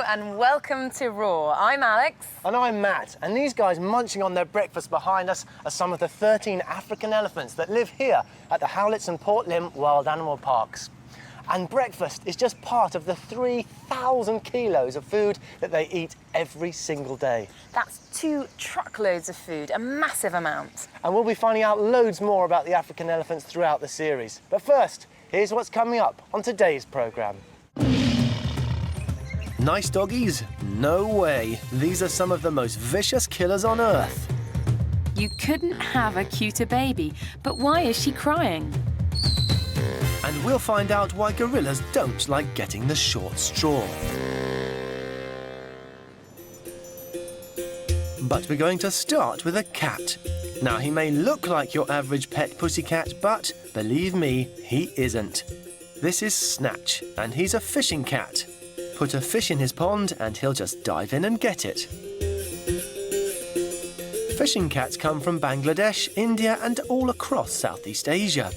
and welcome to Raw. I'm Alex. And I'm Matt, and these guys munching on their breakfast behind us are some of the 13 African elephants that live here at the Howletts and Port Lim Wild Animal Parks. And breakfast is just part of the 3,000 kilos of food that they eat every single day. That's 2 truckloads of food, a massive amount. And we'll be finding out loads more about the African elephants throughout the series. But first, here's what's coming up on today's programme. Nice doggies? No way. These are some of the most vicious killers on Earth. You couldn't have a cuter baby, but why is she crying? And we'll find out why gorillas don't like getting the short straw. But we're going to start with a cat. Now, he may look like your average pet pussycat, but believe me, he isn't. This is Snatch, and he's a fishing cat. Put a fish in his pond and he'll just dive in and get it. Fishing cats come from Bangladesh, India and all across Southeast Asia.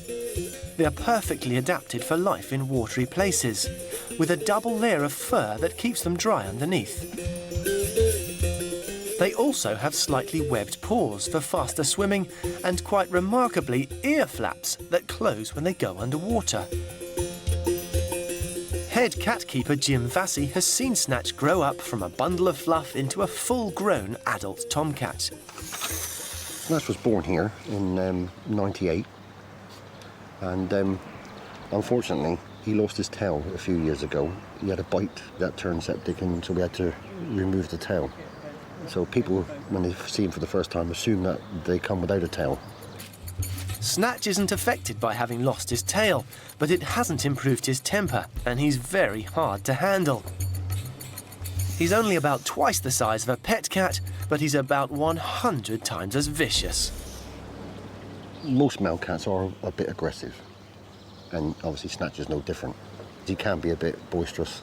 They are perfectly adapted for life in watery places, with a double layer of fur that keeps them dry underneath. They also have slightly webbed paws for faster swimming and, quite remarkably, ear flaps that close when they go underwater. Head cat keeper Jim Vassey has seen Snatch grow up from a bundle of fluff into a full-grown adult tomcat. Snatch was born here in '98, and unfortunately he lost his tail a few years ago. He had a bite that turned septic, and so we had to remove the tail. So people, when they see him for the first time, assume that they come without a tail. Snatch isn't affected by having lost his tail, but it hasn't improved his temper, and he's very hard to handle. He's only about twice the size of a pet cat, but he's about 100 times as vicious. Most male cats are a bit aggressive, and obviously Snatch is no different. He can be a bit boisterous.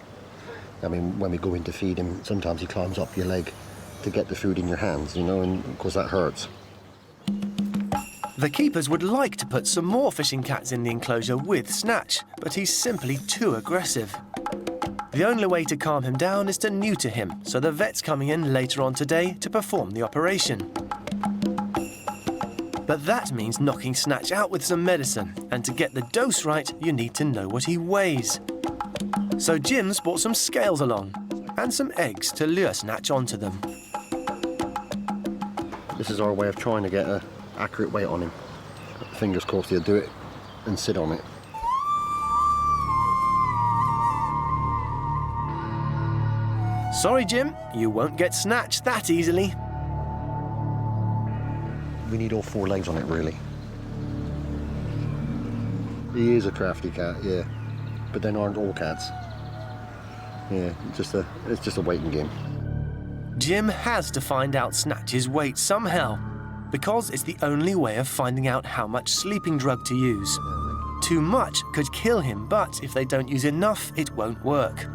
I mean, when we go in to feed him, sometimes he climbs up your leg to get the food in your hands, you know, and of course that hurts. The keepers would like to put some more fishing cats in the enclosure with Snatch, but he's simply too aggressive. The only way to calm him down is to neuter him, so the vet's coming in later on today to perform the operation. But that means knocking Snatch out with some medicine, and to get the dose right, you need to know what he weighs. So Jim's brought some scales along, and some eggs to lure Snatch onto them. This is our way of trying to get an accurate weight on him. Fingers crossed he'll do it and sit on it. Sorry, Jim, you won't get Snatch that easily. We need all 4 legs on it, really. He is a crafty cat, yeah. But then aren't all cats. Yeah, it's just a waiting game. Jim has to find out Snatch's weight somehow, because it's the only way of finding out how much sleeping drug to use. Too much could kill him, but if they don't use enough, it won't work.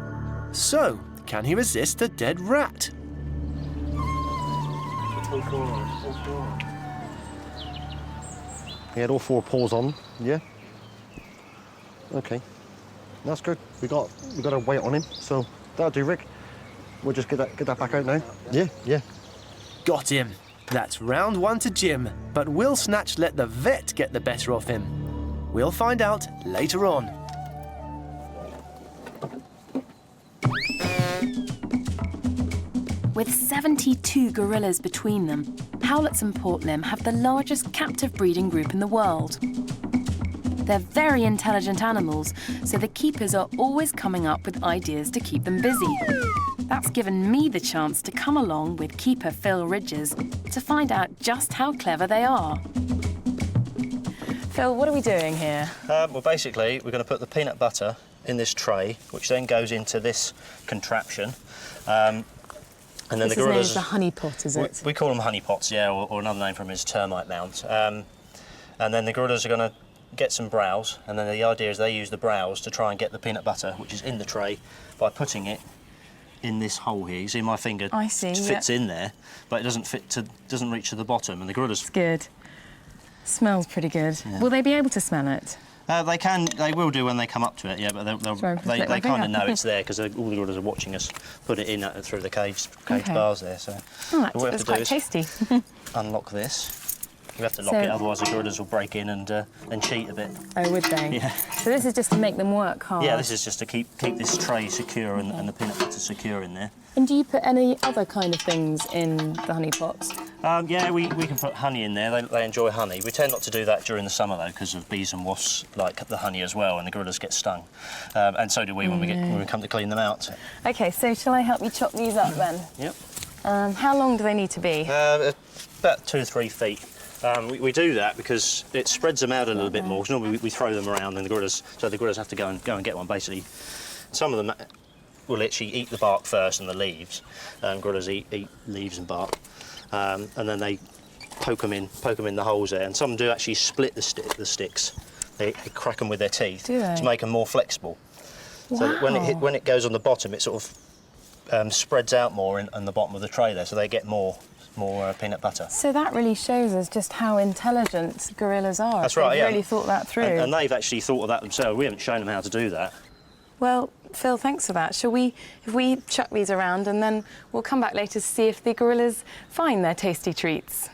So, can he resist a dead rat? He had all 4 paws on, yeah? Okay, that's good. We got a weight on him, so that'll do, Rick. We'll just get that back out now. Yeah. Got him. That's round 1 to Jim, but will Snatch let the vet get the better of him? We'll find out later on. With 72 gorillas between them, Howletts and Port Lim have the largest captive breeding group in the world. They're very intelligent animals, so the keepers are always coming up with ideas to keep them busy. That's given me the chance to come along with keeper Phil Ridges to find out just how clever they are. Phil, what are we doing here? Well, basically, we're going to put the peanut butter in this tray, which then goes into this contraption. And then This the gorillas... is the honey pot, is it? We call them honey pots, yeah, or another name for them is termite mounds. And then the gorillas are going to get some browse, and then the idea is they use the browse to try and get the peanut butter, which is in the tray, by putting it in this hole here. You see my finger fits in there, but it doesn't reach to the bottom, and the gorillas... It's good. Smells pretty good. Yeah. Will they be able to smell it? They will do when they come up to it, yeah, but they kind of know it's there because all the gorillas are watching us put it in through the cage bars there. So what we have to do is tasty. unlock this. We have to lock it, otherwise the gorillas will break in and cheat a bit. Oh, would they? Yeah. So this is just to make them work hard? Yeah, this is just to keep this tray secure and the peanut butter secure in there. And do you put any other kind of things in the honey pots? Yeah, we can put honey in there. They enjoy honey. We tend not to do that during the summer though, because of bees and wasps like the honey as well, and the gorillas get stung. And so do we when we come to clean them out. OK, so shall I help you chop these up then? Yep. How long do they need to be? About 2 to 3 feet. We do that because it spreads them out a little bit more. So normally we throw them around, and the gorillas have to go and get one. Basically, some of them will actually eat the bark first and the leaves. Gorillas eat leaves and bark, and then they poke them in the holes there. And some do actually split the sticks. They crack them with their teeth to make them more flexible. Wow. So that when it goes on the bottom, it sort of spreads out more on the bottom of the tray there, so they get more peanut butter. So that really shows us just how intelligent gorillas are. That's right, They've really thought that through. And they've actually thought of that themselves. We haven't shown them how to do that. Well, Phil, thanks for that. Shall we, if we chuck these around and then we'll come back later to see if the gorillas find their tasty treats.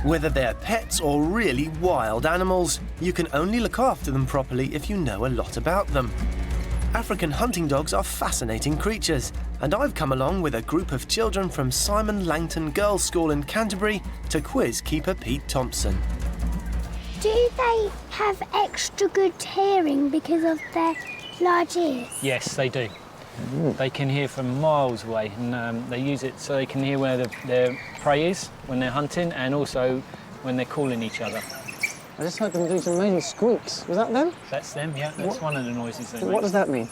Whether they're pets or really wild animals, you can only look after them properly if you know a lot about them. African hunting dogs are fascinating creatures, and I've come along with a group of children from Simon Langton Girls' School in Canterbury to quiz keeper Pete Thompson. Do they have extra good hearing because of their large ears? Yes, they do. They can hear from miles away, and they use it so they can hear where their prey is when they're hunting, and also when they're calling each other. I just heard them do some amazing squeaks. Was that them? That's them, yeah. That's one of the noises they make. What does that mean?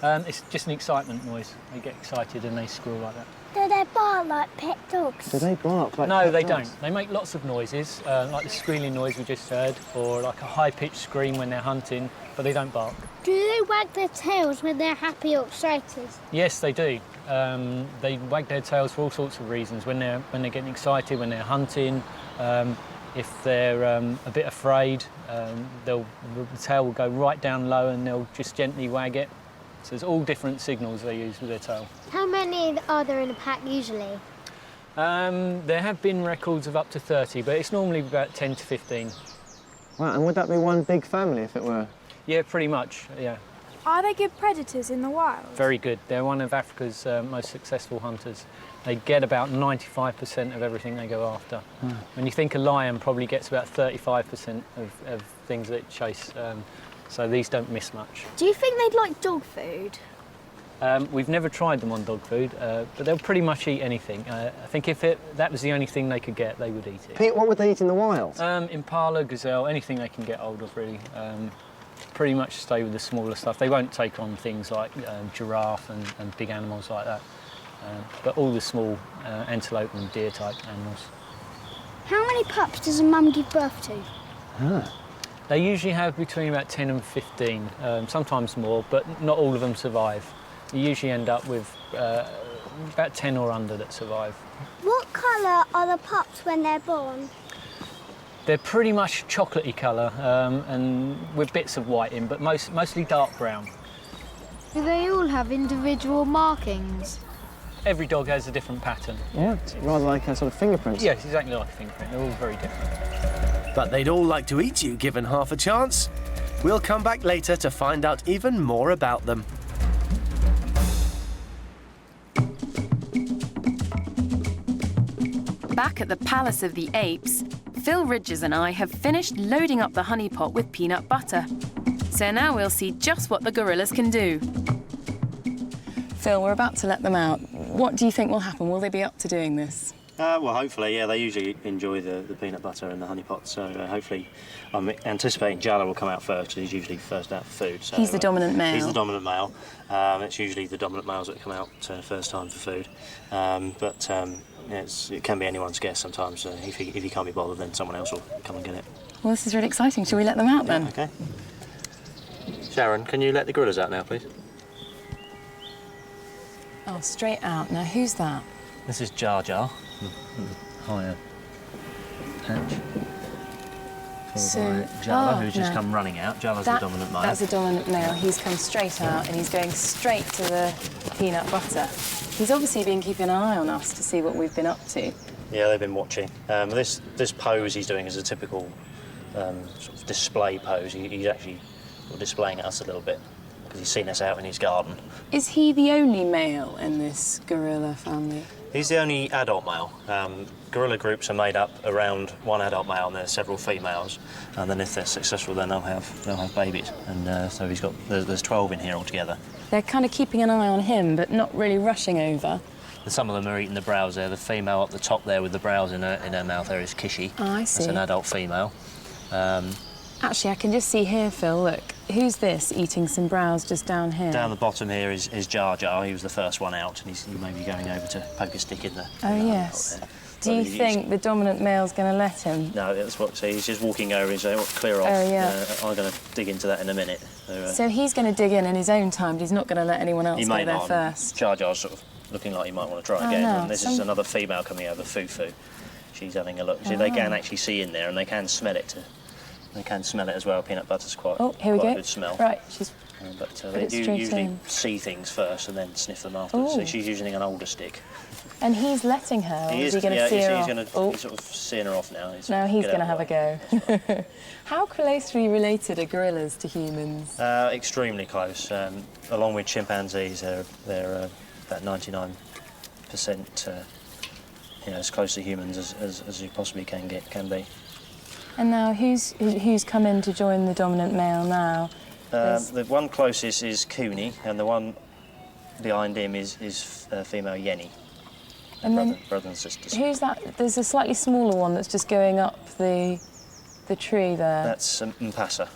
It's just an excitement noise. They get excited and they squeal like that. Do they bark like pet dogs? Do they bark like No, pet they dogs? don't. They make lots of noises, like the squealing noise we just heard, or like a high-pitched scream when they're hunting, but they don't bark. Do they wag their tails when they're happy or excited? Yes, they do. They wag their tails for all sorts of reasons. When they're getting excited, when they're hunting, if they're a bit afraid, the tail will go right down low and they'll just gently wag it. So there's all different signals they use with their tail. How many are there in a pack usually? There have been records of up to 30, but it's normally about 10 to 15. Wow, and would that be one big family if it were? Yeah, pretty much, yeah. Are they good predators in the wild? Very good. They're one of Africa's most successful hunters. They get about 95% of everything they go after. When you think a lion probably gets about 35% of things that it chase, so these don't miss much. Do you think they'd like dog food? We've never tried them on dog food, but they'll pretty much eat anything. I think if that was the only thing they could get, they would eat it. Pete, what would they eat in the wild? Impala, gazelle, anything they can get hold of, really. Pretty much stay with the smaller stuff. They won't take on things like giraffe and big animals like that. But all the small antelope and deer type animals. How many pups does a mum give birth to? They usually have between about 10 and 15, sometimes more, but not all of them survive. You usually end up with about 10 or under that survive. What colour are the pups when they're born? They're pretty much chocolatey colour and with bits of white in, but mostly dark brown. Do they all have individual markings? Every dog has a different pattern. Yeah, rather like a sort of fingerprint. Yes, exactly like a fingerprint. They're all very different. But they'd all like to eat you given half a chance. We'll come back later to find out even more about them. Back at the Palace of the Apes, Phil Ridges and I have finished loading up the honey pot with peanut butter. So now we'll see just what the gorillas can do. Phil, we're about to let them out. What do you think will happen? Will they be up to doing this? Well, hopefully, yeah. They usually enjoy the peanut butter and the honey pot, so hopefully, I'm anticipating Jala will come out first, because he's usually first out for food. So, He's the dominant male. He's the dominant male. It's usually the dominant males that come out first time for food. It can be anyone's guess sometimes. If he can't be bothered, then someone else will come and get it. Well, this is really exciting. Shall we let them out then? Yeah, okay. Sharon, can you let the gorillas out now, please? Oh, straight out. Now, who's that? This is Jar Jar, higher hatch. So- Jala, oh, who's just no. come running out. Jala's the dominant male. That's the dominant male. He's come straight out and he's going straight to the peanut butter. He's obviously been keeping an eye on us to see what we've been up to. Yeah, they've been watching. This pose he's doing is a typical sort of display pose. He's actually sort of displaying at us a little bit because he's seen us out in his garden. Is he the only male in this gorilla family? He's the only adult male. Gorilla groups are made up around one adult male, and there's several females. And then if they're successful, then they'll have babies. And so there's 12 in here altogether. They're kind of keeping an eye on him, but not really rushing over. And some of them are eating the browse there. The female up the top there with the browse in her mouth there is Kishi. Oh, I see. That's an adult female. Actually, I can just see here, Phil, look. Who's this eating some browse just down here? Down the bottom here is Jar Jar. He was the first one out, and he may be going over to poke a stick in the... Oh, yes. Do you think the dominant male's going to let him? No, that's what. So he's just walking over and saying, "Well, clear off." Oh, yeah. I'm going to dig into that in a minute. So he's going to dig in his own time, but he's not going to let anyone else he go may there not. first. Jar Jar's sort of looking like he might want to try Oh, again. no, And this is another female coming over, Fufu. She's having a look. See, they can actually see in there, and they can smell it. They can smell it as well. Peanut butter's quite here we quite go. a good smell. Right, she's... But Put they it do straight usually in. see things first and then sniff them afterwards. So Ooh. she's using an older stick. And he's letting her, or He is he going to yeah, see her he's off? going to Oh. he's sort of seeing her off now. Now he's Get going to out have of the a go. How closely related are gorillas to humans? Extremely close. Along with chimpanzees, they're about 99%, as close to humans as you possibly can be. And now who's come in to join the dominant male now? The one closest is Cooney, and the one behind him is female Yenny. And then brother and sisters. who's that? There's a slightly smaller one that's just going up the tree there. That's Mpasa.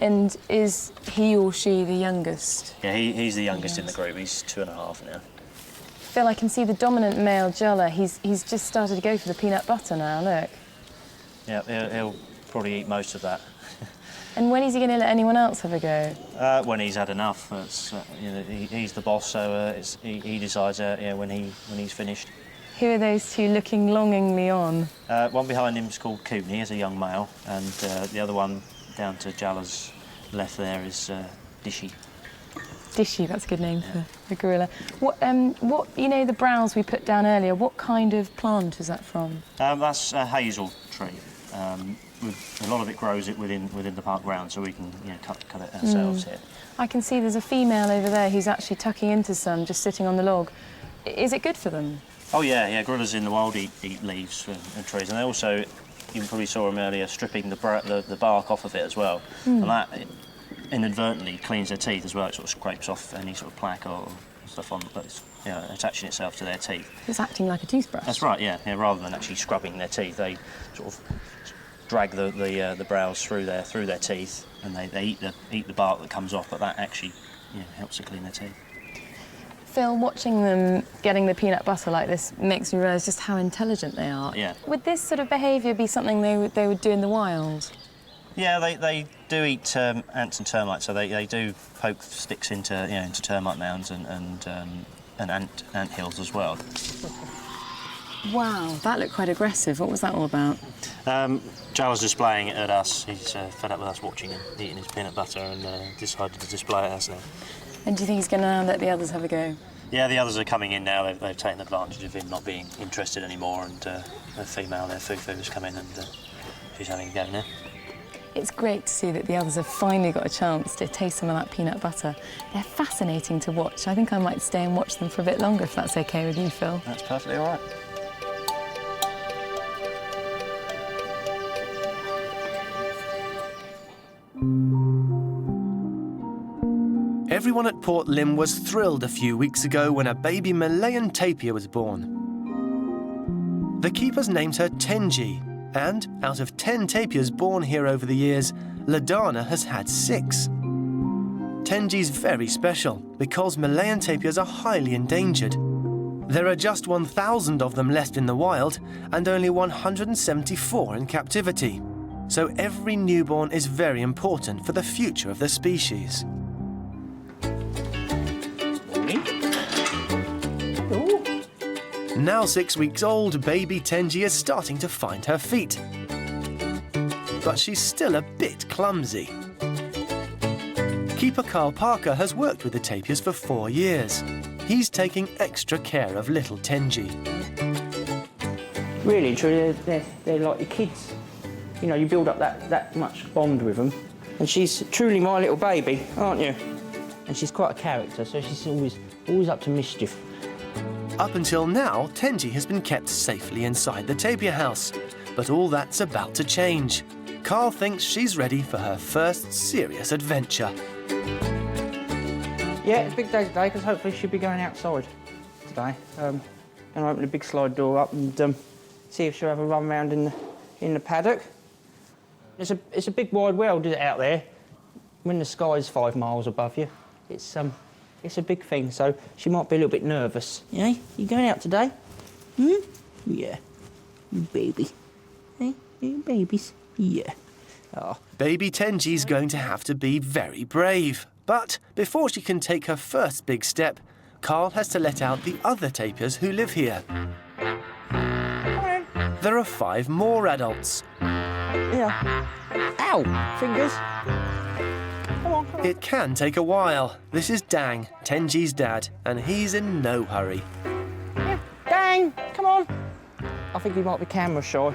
And is he or she the youngest? Yeah, he's the youngest in the group. He's 2.5 now. Phil, I can see the dominant male Jella. He's just started to go for the peanut butter now, look. Yeah, he'll probably eat most of that. And when is he going to let anyone else have a go? When he's had enough. He's the boss, so he decides when he's finished. Who are those two looking longingly on? One behind him is called Cooney, as a young male, and the other one down to Jala's left there is Dishy. Dishy, that's a good name for a gorilla. What the browse we put down earlier, what kind of plant is that from? That's a hazel tree. A lot of it grows within the park grounds, so we can cut it ourselves here. I can see there's a female over there who's actually tucking into some, just sitting on the log. Is it good for them? Oh yeah, gorillas in the wild eat leaves and trees, and they also, you probably saw them earlier, stripping the bark off of it as well, and that inadvertently cleans their teeth as well. It sort of scrapes off any sort of plaque or stuff on that's attaching itself to their teeth. It's acting like a toothbrush. That's right, yeah. Rather than actually scrubbing their teeth, they sort of drag the browse through their teeth, and they eat the bark that comes off, but that actually helps to clean their teeth. Phil, watching them getting the peanut butter like this makes me realise just how intelligent they are. Yeah. Would this sort of behaviour be something they would do in the wild? Yeah, they do eat ants and termites, so they do poke sticks into termite mounds and ant hills as well. Wow, that looked quite aggressive. What was that all about? Jala's displaying it at us. He's fed up with us watching him eating his peanut butter and decided to display it at us now. And do you think he's going to let the others have a go? Yeah, the others are coming in now. They've taken advantage of him not being interested anymore, and a female there, Fufu, has come in and she's having a go now. It's great to see that the others have finally got a chance to taste some of that peanut butter. They're fascinating to watch. I think I might stay and watch them for a bit longer, if that's OK with you, Phil. That's perfectly all right. Everyone at Port Lim was thrilled a few weeks ago when a baby Malayan tapir was born. The keepers named her Tenji, and out of 10 tapirs born here over the years, Ladana has had 6. Tenji's very special because Malayan tapirs are highly endangered. There are just 1,000 of them left in the wild and only 174 in captivity. So every newborn is very important for the future of the species. Now 6 weeks old, baby Tenji is starting to find her feet. But she's still a bit clumsy. Keeper Carl Parker has worked with the tapirs for 4 years. He's taking extra care of little Tenji. Really and truly, they're like your kids. You know, you build up that much bond with them. And she's truly my little baby, aren't you? And she's quite a character, so she's always up to mischief. Up until now, Tenji has been kept safely inside the tapir house. But all that's about to change. Carl thinks she's ready for her first serious adventure. Yeah, it's a big day today, because hopefully she'll be going outside today. Going to open the big slide door up and see if she'll have a run round in the paddock. It's a big wide world out there. When the sky's 5 miles above you, it's a big thing, so she might be a little bit nervous. Yeah, you going out today? Hmm? Yeah. You baby. Hey, you babies. Yeah. Oh. Baby Tenji's going to have to be very brave. But before she can take her first big step, Carl has to let out the other tapirs who live here. There are 5 more adults. Yeah. Ow! Fingers. Come on, come on. It can take a while. This is Dang, Tenji's dad, and he's in no hurry. Yeah. Dang! Come on! I think he might be camera shy.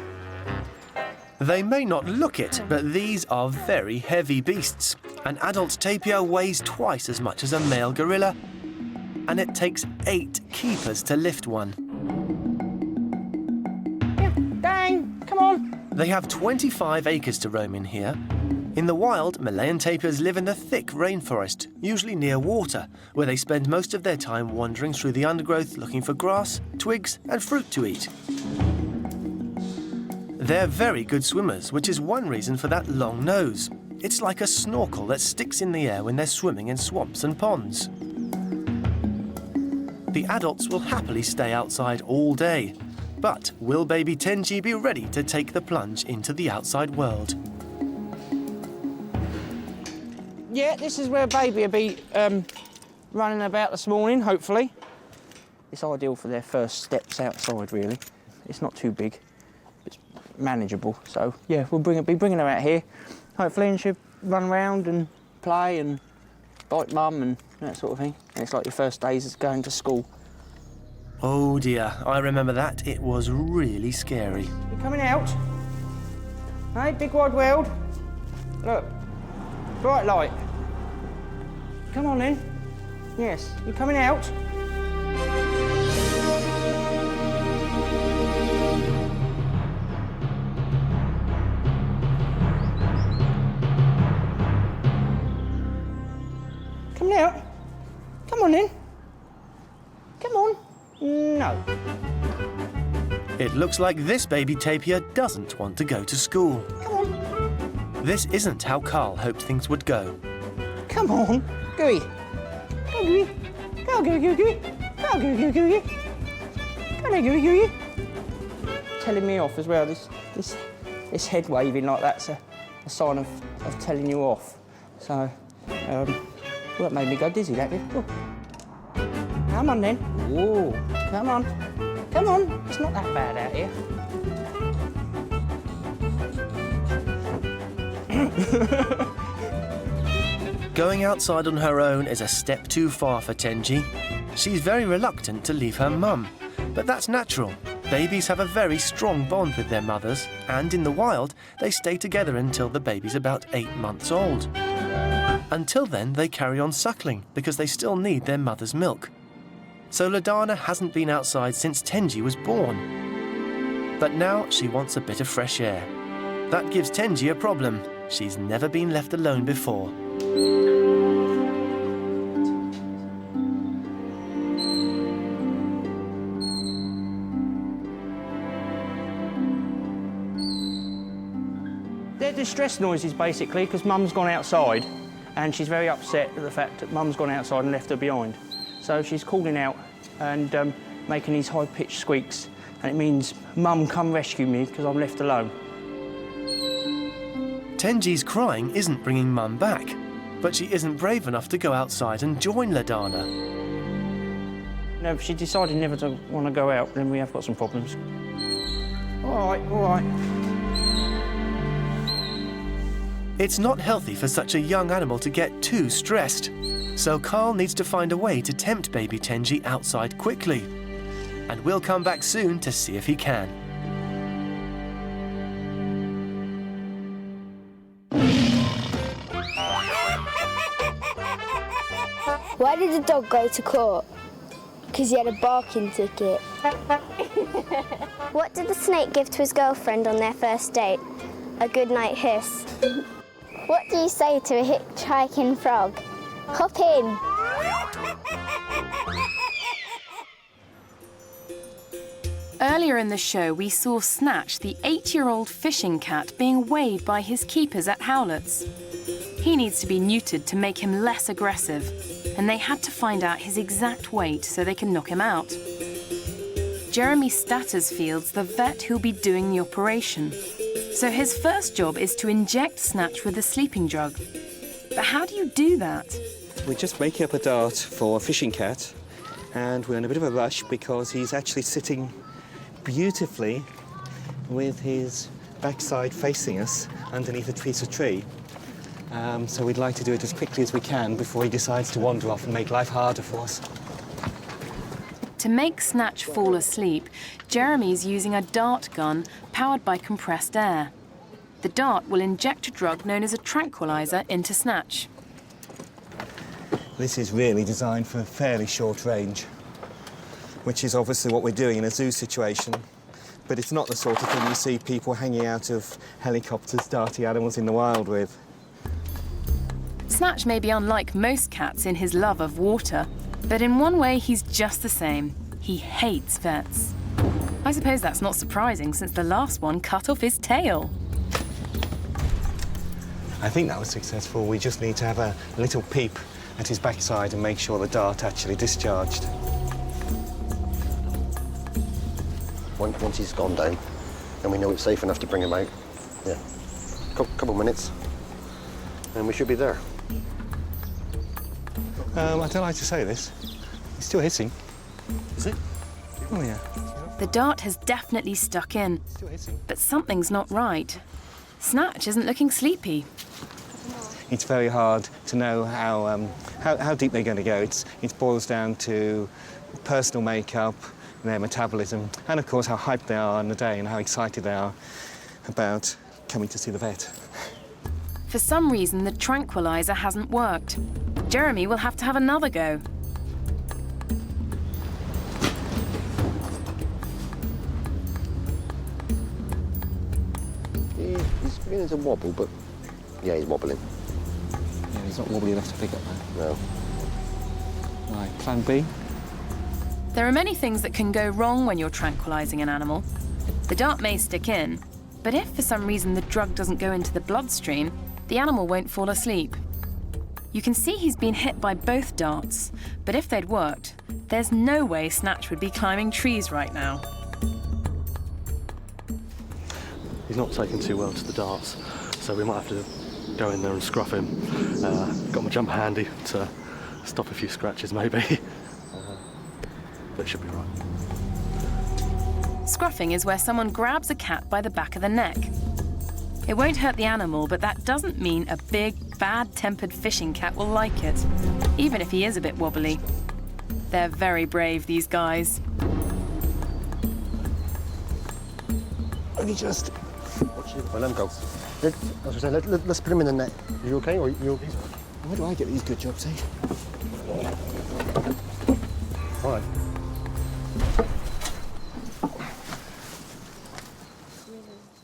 They may not look it, but these are very heavy beasts. An adult tapir weighs twice as much as a male gorilla, and it takes 8 keepers to lift one. Yeah. Dang! Come on! They have 25 acres to roam in here. In the wild, Malayan tapirs live in the thick rainforest, usually near water, where they spend most of their time wandering through the undergrowth looking for grass, twigs, and fruit to eat. They're very good swimmers, which is one reason for that long nose. It's like a snorkel that sticks in the air when they're swimming in swamps and ponds. The adults will happily stay outside all day. But will baby Tenji be ready to take the plunge into the outside world? Yeah, this is where baby will be running about this morning, hopefully. It's ideal for their first steps outside, really. It's not too big. It's manageable. So, yeah, we'll be bringing her out here, hopefully, and she'll run around and play and bite mum and that sort of thing. And it's like your first days of going to school. Oh dear, I remember that. It was really scary. You coming out? Hey, big wide world. Look, bright light. Come on then. Yes, you coming out? Coming out? Come on then. Come on. No. It looks like this baby tapir doesn't want to go to school. Come on. This isn't how Carl hoped things would go. Come on. Gooey. Go, Gooey. Go, Gooey, Gooey, Gooey. Go, Gooey, Gooey, Gooey. Go there, Gooey, Gooey. Telling me off as well. This head waving like that's a sign of telling you off. So, well, that made me go dizzy, that did. Oh. Come on then. Whoa. Come on. Come on. It's not that bad out here. Going outside on her own is a step too far for Tenji. She's very reluctant to leave her mum, but that's natural. Babies have a very strong bond with their mothers, and in the wild, they stay together until the baby's about 8 months old. Until then, they carry on suckling because they still need their mother's milk. So Ladana hasn't been outside since Tenji was born. But now she wants a bit of fresh air. That gives Tenji a problem. She's never been left alone before. They're distress noises, basically, because Mum's gone outside and she's very upset at the fact that Mum's gone outside and left her behind. So she's calling out and making these high-pitched squeaks, and it means, Mum, come rescue me, because I'm left alone. Tenji's crying isn't bringing Mum back, but she isn't brave enough to go outside and join Ladana. Now, if she decided never to want to go out, then we have got some problems. All right, all right. It's not healthy for such a young animal to get too stressed. So Carl needs to find a way to tempt baby Tenji outside quickly. And we'll come back soon to see if he can. Why did the dog go to court? Because he had a barking ticket. What did the snake give to his girlfriend on their first date? A goodnight hiss. What do you say to a hitchhiking frog? Hop in. Earlier in the show, we saw Snatch, the 8-year-old fishing cat, being weighed by his keepers at Howlett's. He needs to be neutered to make him less aggressive, and they had to find out his exact weight so they can knock him out. Jeremy Stattersfield's the vet who'll be doing the operation. So his first job is to inject Snatch with a sleeping drug. But how do you do that? We're just making up a dart for a fishing cat, and we're in a bit of a rush because he's actually sitting beautifully with his backside facing us underneath a piece of tree. So we'd like to do it as quickly as we can before he decides to wander off and make life harder for us. To make Snatch fall asleep, Jeremy's using a dart gun powered by compressed air. The dart will inject a drug known as a tranquilizer into Snatch. This is really designed for a fairly short range, which is obviously what we're doing in a zoo situation. But it's not the sort of thing you see people hanging out of helicopters darting animals in the wild with. Snatch may be unlike most cats in his love of water, but in one way he's just the same. He hates vets. I suppose that's not surprising since the last one cut off his tail. I think that was successful. We just need to have a little peep at his backside and make sure the dart actually discharged. Once he's gone down, and we know it's safe enough to bring him out, yeah, couple minutes, and we should be there. I don't like to say this. He's still hissing. Is it? Oh, yeah. The dart has definitely stuck in, but something's not right. Snatch isn't looking sleepy. It's very hard to know how deep they're going to go. It boils down to personal makeup, their metabolism, and of course how hyped they are on the day and how excited they are about coming to see the vet. For some reason, the tranquilizer hasn't worked. Jeremy will have to have another go. He's beginning to wobble, but yeah, he's wobbling. Yeah, he's not wobbly enough to pick up though. No. Right, plan B. There are many things that can go wrong when you're tranquilizing an animal. The dart may stick in, but if for some reason the drug doesn't go into the bloodstream, the animal won't fall asleep. You can see he's been hit by both darts, but if they'd worked, there's no way Snatch would be climbing trees right now. He's not taken too well to the darts, so we might have to go in there and scruff him. Got my jumper handy to stop a few scratches, maybe. But it should be right. Scruffing is where someone grabs a cat by the back of the neck. It won't hurt the animal, but that doesn't mean a big, bad-tempered fishing cat will like it, even if he is a bit wobbly. They're very brave, these guys. Only just. Well, let him go. Let's put him in the net. Are you okay? Or you? Why do I get these good jobs, eh? All right.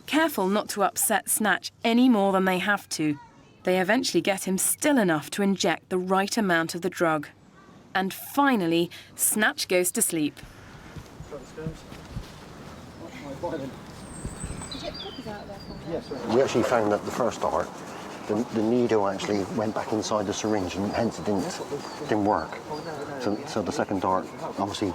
Careful not to upset Snatch any more than they have to. They eventually get him still enough to inject the right amount of the drug. And finally, Snatch goes to sleep. We actually found that the first dart, the needle actually went back inside the syringe and hence it didn't work. So the second dart obviously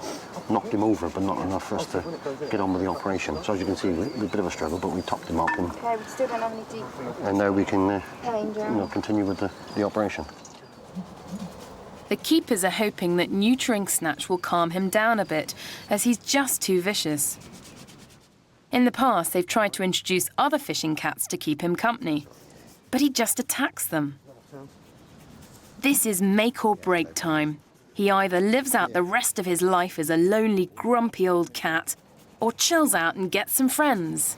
knocked him over, but not enough for us to get on with the operation. So as you can see, a bit of a struggle, but we topped him up, and Okay, we still don't have any deep. And now we can Pain, Jeremy. continue with the operation. The keepers are hoping that neutering Snatch will calm him down a bit, as he's just too vicious. In the past, they've tried to introduce other fishing cats to keep him company, but he just attacks them. This is make or break time. He either lives out the rest of his life as a lonely, grumpy old cat, or chills out and gets some friends.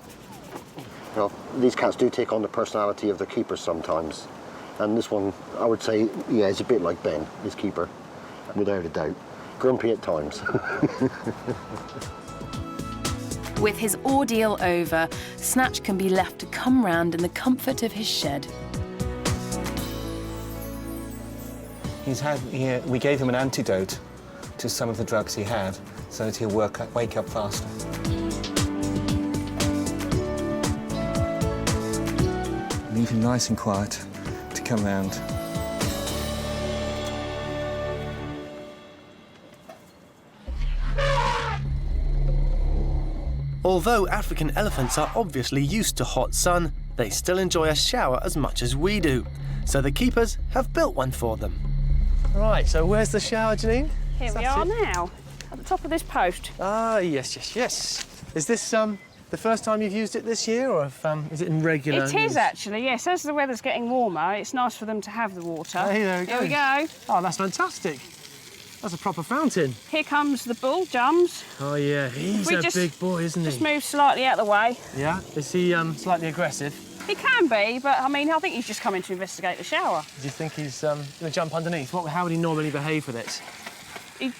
Well, these cats do take on the personality of their keepers sometimes. And this one, I would say, yeah, is a bit like Ben, his keeper, without a doubt. Grumpy at times. With his ordeal over, Snatch can be left to come round in the comfort of his shed. We gave him an antidote to some of the drugs he had, so that he'll wake up faster. Leave him nice and quiet to come round. Although African elephants are obviously used to hot sun, they still enjoy a shower as much as we do. So the keepers have built one for them. Right, so where's the shower, Janine? Here we are now, at the top of this post. Ah, yes. Is this the first time you've used it this year, or is it in regular It use? is actually, yes. As the weather's getting warmer, it's nice for them to have the water. Hey, there we go. Here we go. Oh, that's fantastic. That's a proper fountain. Here comes the bull, Jums. Oh, yeah, he's a big boy, isn't he? Just move slightly out of the way. Yeah? Is he slightly aggressive? He can be, but I mean, I think he's just coming to investigate the shower. Do you think he's going to jump underneath? How would he normally behave with it?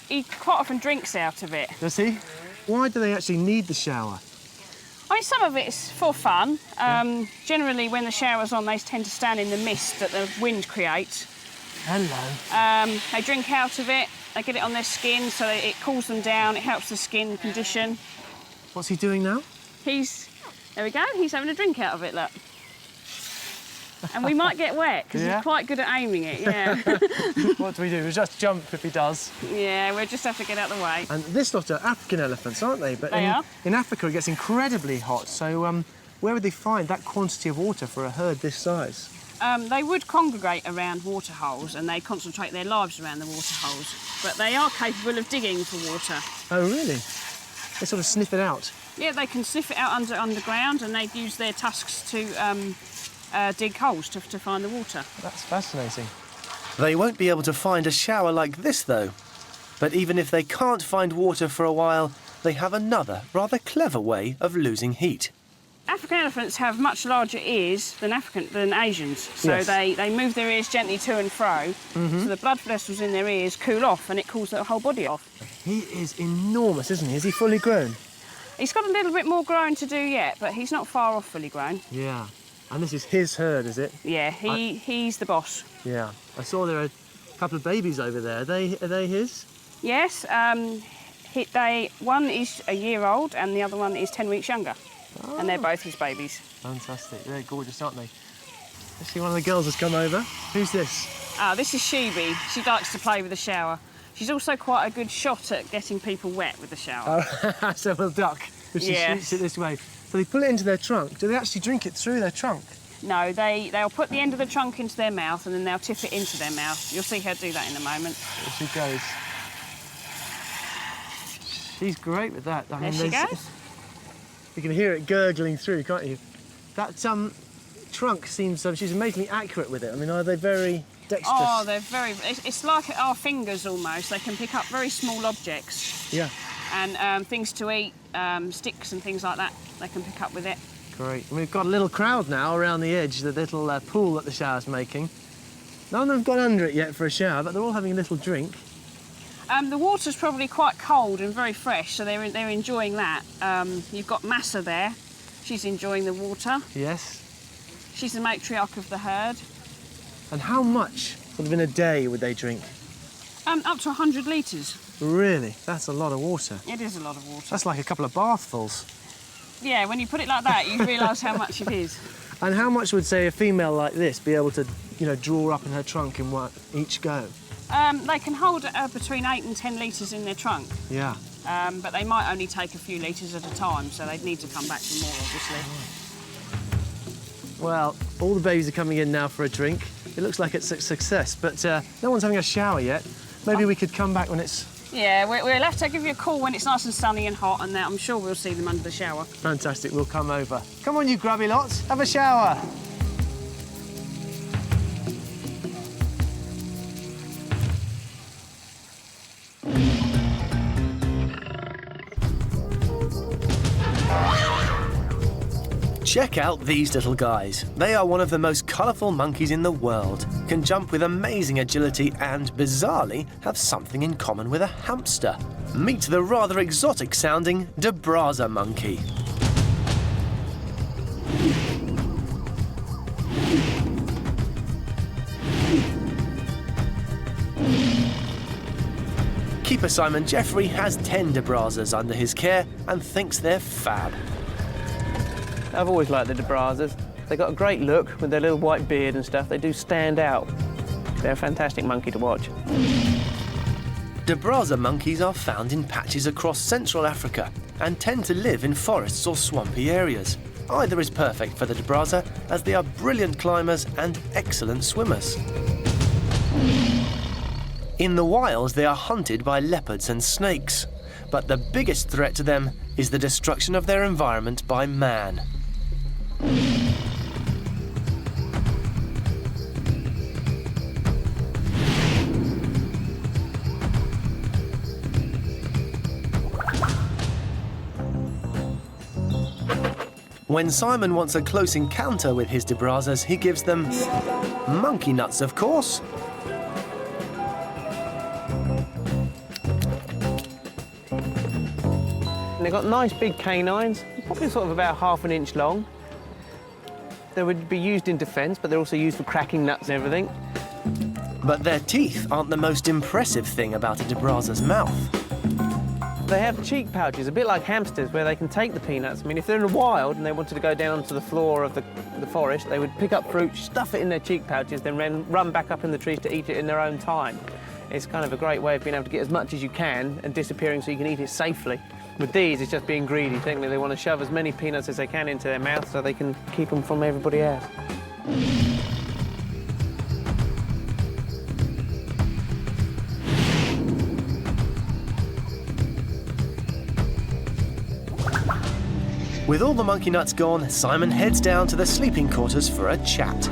He quite often drinks out of it. Does he? Why do they actually need the shower? I mean, some of it's for fun. Generally, when the shower's on, they tend to stand in the mist that the wind creates. Hello. They drink out of it, they get it on their skin, so it cools them down, it helps the skin condition. What's he doing now? There we go, he's having a drink out of it, look. And we might get wet, because he's quite good at aiming it, yeah. What do we do? We just jump if he does. Yeah, we'll just have to get out of the way. And this lot are African elephants, aren't they? But They are. In Africa, it gets incredibly hot, so where would they find that quantity of water for a herd this size? They would congregate around water holes and they concentrate their lives around the water holes, but they are capable of digging for water. Oh, really? They sort of sniff it out? Yeah, they can sniff it out underground and they use their tusks to dig holes to find the water. That's fascinating. They won't be able to find a shower like this, though. But even if they can't find water for a while, they have another rather clever way of losing heat. African elephants have much larger ears than Asians, so Yes. they move their ears gently to and fro, so the blood vessels in their ears cool off and it cools their whole body off. He is enormous, isn't he? Is he fully grown? He's got a little bit more growing to do yet, but he's not far off fully grown. Yeah. And this is his herd, is it? Yeah, he's the boss. Yeah. I saw there are a couple of babies over there. Are they his? Yes, one is a year old and the other one is 10 weeks younger. Oh. And they're both his babies. Fantastic. They're gorgeous, aren't they? Let's see, one of the girls has come over. Who's this? This is Shebe. She likes to play with the shower. She's also quite a good shot at getting people wet with the shower. Oh, so we'll duck if she shoots it this way. So they pull it into their trunk. Do they actually drink it through their trunk? No, they'll put the end of the trunk into their mouth and then they'll tip it into their mouth. You'll see her do that in a moment. There she goes. She's great with that. There she goes. You can hear it gurgling through, can't you? That trunk seems... she's amazingly accurate with it. I mean, are they very dexterous? Oh, they're very... It's like our fingers almost. They can pick up very small objects. Yeah. And things to eat, sticks and things like that, they can pick up with it. Great. And we've got a little crowd now around the edge, the little pool that the shower's making. None of them have gone under it yet for a shower, but they're all having a little drink. The water's probably quite cold and very fresh, so they're enjoying that. You've got Massa there. She's enjoying the water. Yes. She's the matriarch of the herd. And how much, sort of in a day, would they drink? Up to 100 litres. Really? That's a lot of water. It is a lot of water. That's like a couple of bathfuls. Yeah, when you put it like that, you realise how much it is. And how much would, say, a female like this be able to, draw up in her trunk in each go? They can hold between 8 and 10 litres in their trunk. Yeah. But they might only take a few litres at a time, so they'd need to come back for more, obviously. Well, all the babies are coming in now for a drink. It looks like it's a success, but no one's having a shower yet. Maybe we could come back when it's... Yeah, we'll have to give you a call when it's nice and sunny and hot, and I'm sure we'll see them under the shower. Fantastic, we'll come over. Come on, you grubby lots, have a shower. Check out these little guys. They are one of the most colourful monkeys in the world, can jump with amazing agility and, bizarrely, have something in common with a hamster. Meet the rather exotic sounding de Brazza monkey. Keeper Simon Jeffrey has 10 de Brazzas under his care and thinks they're fab. I've always liked the de Brazzas. They've got a great look with their little white beard and stuff. They do stand out. They're a fantastic monkey to watch. De Brazza monkeys are found in patches across Central Africa and tend to live in forests or swampy areas. Either is perfect for the de Brazza, as they are brilliant climbers and excellent swimmers. In the wild, they are hunted by leopards and snakes, but the biggest threat to them is the destruction of their environment by man. When Simon wants a close encounter with his de Brazzas, he gives them monkey nuts, of course. And they've got nice big canines, probably sort of about ½ an inch long. They would be used in defence, but they're also used for cracking nuts and everything. But their teeth aren't the most impressive thing about a de Brazza's mouth. They have cheek pouches, a bit like hamsters, where they can take the peanuts. I mean, if they're in the wild and they wanted to go down onto the floor of the forest, they would pick up fruit, stuff it in their cheek pouches, then run back up in the trees to eat it in their own time. It's kind of a great way of being able to get as much as you can and disappearing so you can eat it safely. With these, it's just being greedy. Technically, they want to shove as many peanuts as they can into their mouth so they can keep them from everybody else. With all the monkey nuts gone, Simon heads down to the sleeping quarters for a chat.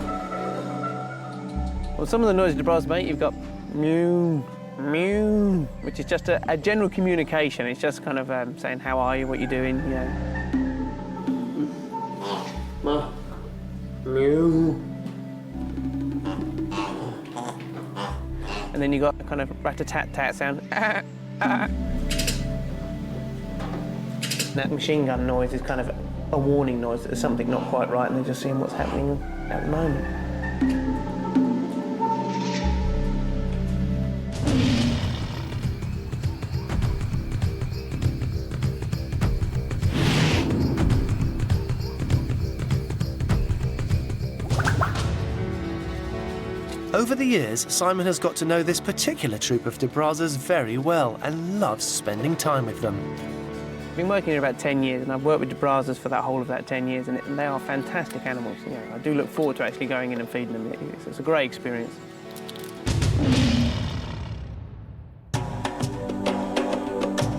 Well, some of the noises de Brazza make, you've got mew, mew, which is just a general communication. It's just kind of saying, how are you, what you're doing, you know. Mew. And then you've got a kind of rat-a-tat-tat sound. That machine gun noise is kind of a warning noise that there's something not quite right, and they're just seeing what's happening at the moment. Over the years, Simon has got to know this particular troop of de Brazzas very well and loves spending time with them. I've been working here about 10 years, and I've worked with de Brazzas for that whole of that 10 years, and they are fantastic animals. You know, I do look forward to actually going in and feeding them. It's a great experience.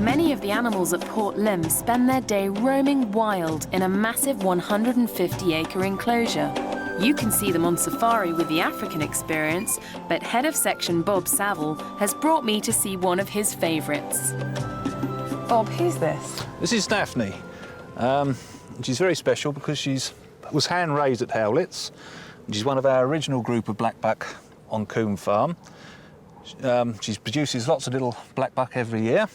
Many of the animals at Port Lim spend their day roaming wild in a massive 150-acre enclosure. You can see them on safari with the African experience, but Head of Section Bob Saville has brought me to see one of his favourites. Bob, who's this? This is Daphne. She's very special because she was hand-raised at Howlett's. She's one of our original group of blackbuck on Coombe Farm. She produces lots of little blackbuck every year.